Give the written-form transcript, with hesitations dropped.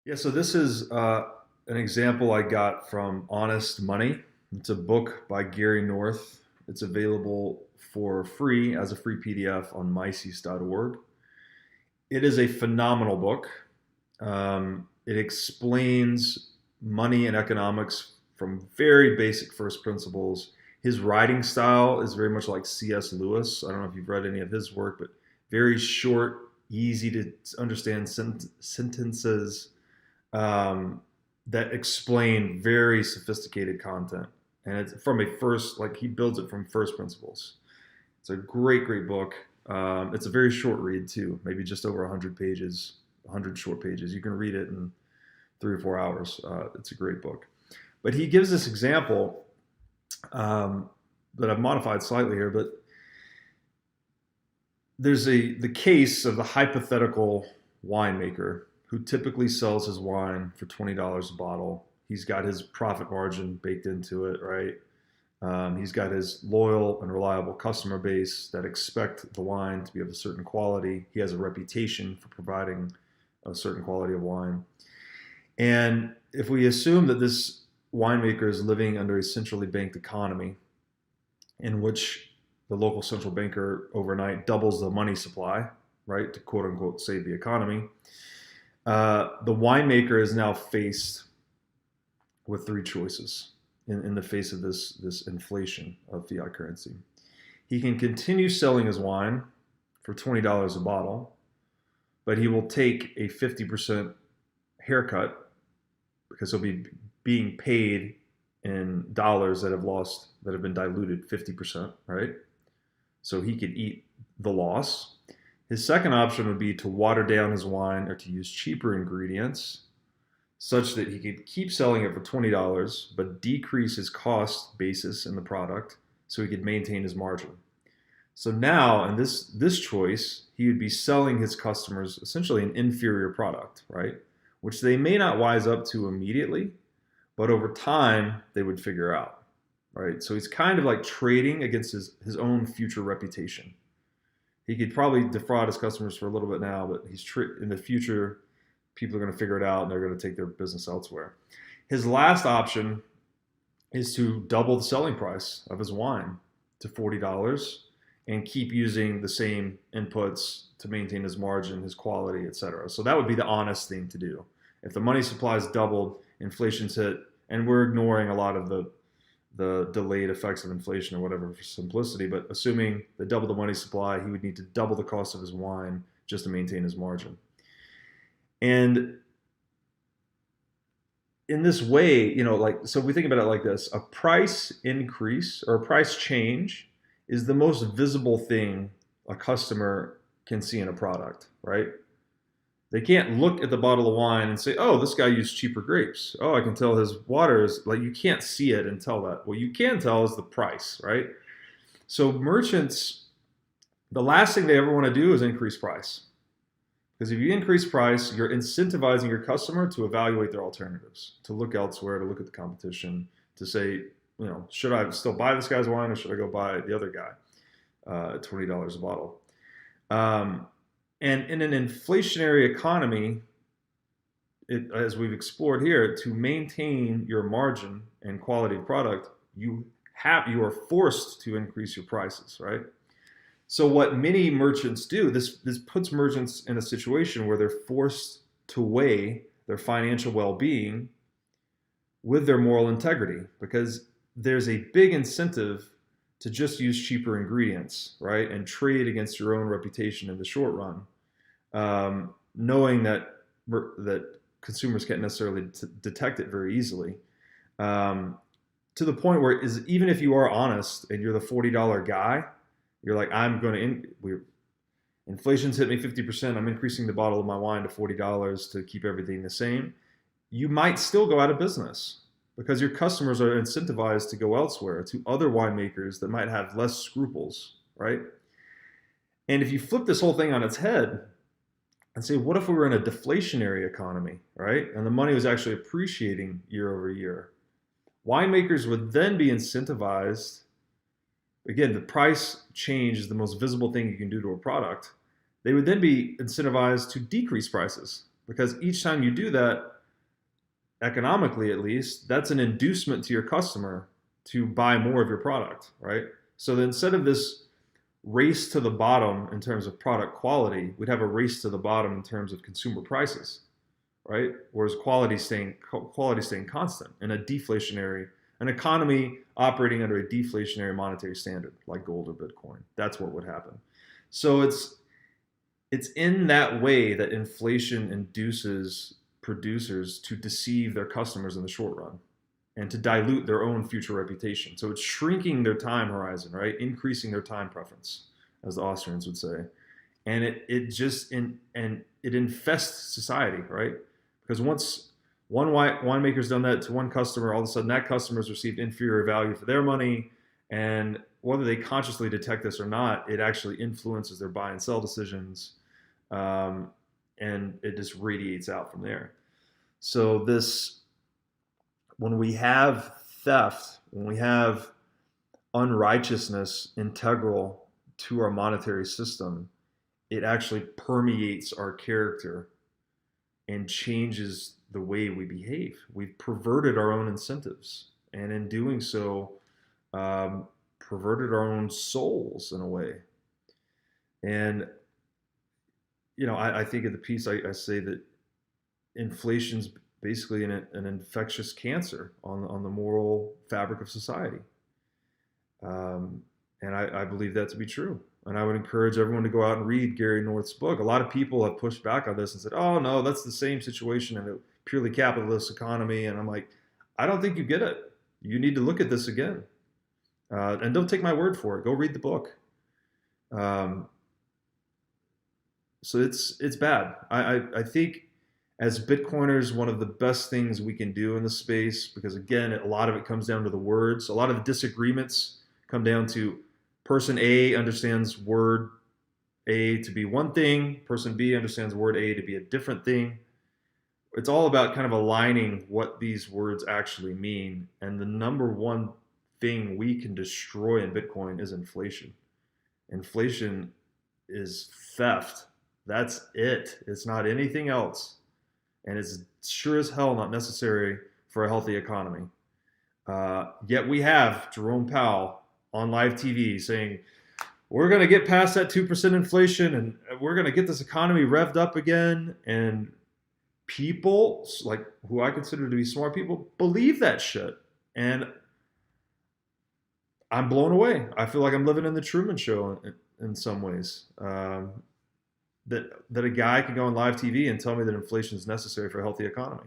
Yeah, so this is an example I got from Honest Money. It's a book by Gary North. It's available for free as a free PDF on mises.org. It is a phenomenal book. It explains money and economics from very basic first principles. His writing style is very much like C.S. Lewis. I don't know if you've read any of his work, but very short, easy to understand sentences um, that explain very sophisticated content. And it's from a first, like he builds it from first principles. It's a great, great book. It's a very short read too, maybe just over 100 pages, 100 short pages. You can read it in 3 or 4 hours. It's a great book. But he gives this example that I've modified slightly here, but there's the case of the hypothetical winemaker who typically sells his wine for $20 a bottle. He's got his profit margin baked into it, right? He's got his loyal and reliable customer base that expect the wine to be of a certain quality. He has a reputation for providing a certain quality of wine. And if we assume that this winemaker is living under a centrally banked economy in which the local central banker overnight doubles the money supply, right, to quote unquote save the economy, the winemaker is now faced with three choices in the face of this inflation of fiat currency. He can continue selling his wine for $20 a bottle, but he will take a 50% haircut because he'll be being paid in dollars that have been diluted 50%, right? So he could eat the loss. His second option would be to water down his wine or to use cheaper ingredients such that he could keep selling it for $20 but decrease his cost basis in the product so he could maintain his margin. So now in this choice, he would be selling his customers essentially an inferior product, right? Which they may not wise up to immediately, but over time they would figure out, right? So he's kind of like trading against his own future reputation. He could probably defraud his customers for a little bit now, but in the future, people are going to figure it out and they're going to take their business elsewhere. His last option is to double the selling price of his wine to $40 and keep using the same inputs to maintain his margin, his quality, etc. So that would be the honest thing to do. If the money supply is doubled, inflation's hit, and we're ignoring a lot of the delayed effects of inflation or whatever for simplicity, but assuming that double the money supply, he would need to double the cost of his wine just to maintain his margin. And in this way, so if we think about it like this, a price increase or a price change is the most visible thing a customer can see in a product, right? They can't look at the bottle of wine and say, oh, this guy used cheaper grapes. Oh, I can tell his water is like, you can't see it and tell that. What you can tell is the price, right? So merchants, the last thing they ever want to do is increase price. Because if you increase price, you're incentivizing your customer to evaluate their alternatives, to look elsewhere, to look at the competition, to say, should I still buy this guy's wine or should I go buy the other guy at $20 a bottle? And in an inflationary economy, as we've explored here, to maintain your margin and quality of product, you are forced to increase your prices, right? So what many merchants do, this puts merchants in a situation where they're forced to weigh their financial well-being with their moral integrity, because there's a big incentive to just use cheaper ingredients, right? And trade against your own reputation in the short run, knowing that consumers can't necessarily detect it very easily. To the point where even if you are honest and you're the $40 guy, you're like, inflation's hit me 50%. I'm increasing the bottle of my wine to $40 to keep everything the same. You might still go out of business because your customers are incentivized to go elsewhere to other winemakers that might have less scruples, right? And if you flip this whole thing on its head and say, what if we were in a deflationary economy, right? And the money was actually appreciating year over year. Winemakers would then be incentivized. Again, the price change is the most visible thing you can do to a product. They would then be incentivized to decrease prices because each time you do that, economically at least, that's an inducement to your customer to buy more of your product, right? So then instead of this race to the bottom in terms of product quality, we'd have a race to the bottom in terms of consumer prices, right? Whereas quality staying constant in a deflationary, an economy operating under a deflationary monetary standard like gold or Bitcoin. That's what would happen. So it's in that way that inflation induces producers to deceive their customers in the short run and to dilute their own future reputation. So it's shrinking their time horizon, right? Increasing their time preference, as the Austrians would say. And it infests society, right? Because once one winemaker's done that to one customer, all of a sudden that customer's received inferior value for their money. And whether they consciously detect this or not, it actually influences their buy and sell decisions. And it just radiates out from there. So when we have theft, when we have unrighteousness integral to our monetary system, it actually permeates our character and changes the way we behave. We've perverted our own incentives, and in doing so, perverted our own souls in a way. And I think in the piece I say that inflation's basically an infectious cancer on the moral fabric of society. And I believe that to be true. And I would encourage everyone to go out and read Gary North's book. A lot of people have pushed back on this and said, oh, no, that's the same situation in a purely capitalist economy. And I'm like, I don't think you get it. You need to look at this again. And don't take my word for it. Go read the book. So it's bad. I think as Bitcoiners, one of the best things we can do in the space, because again, a lot of it comes down to the words. A lot of the disagreements come down to person A understands word A to be one thing, person B understands word A to be a different thing. It's all about kind of aligning what these words actually mean. And the number one thing we can destroy in Bitcoin is inflation. Inflation is theft. That's it. It's not anything else. And it's sure as hell not necessary for a healthy economy. Yet we have Jerome Powell on live TV saying, we're going to get past that 2% inflation and we're going to get this economy revved up again. And people, like who I consider to be smart people, believe that shit. And I'm blown away. I feel like I'm living in the Truman Show in some ways. That a guy can go on live TV and tell me that inflation is necessary for a healthy economy.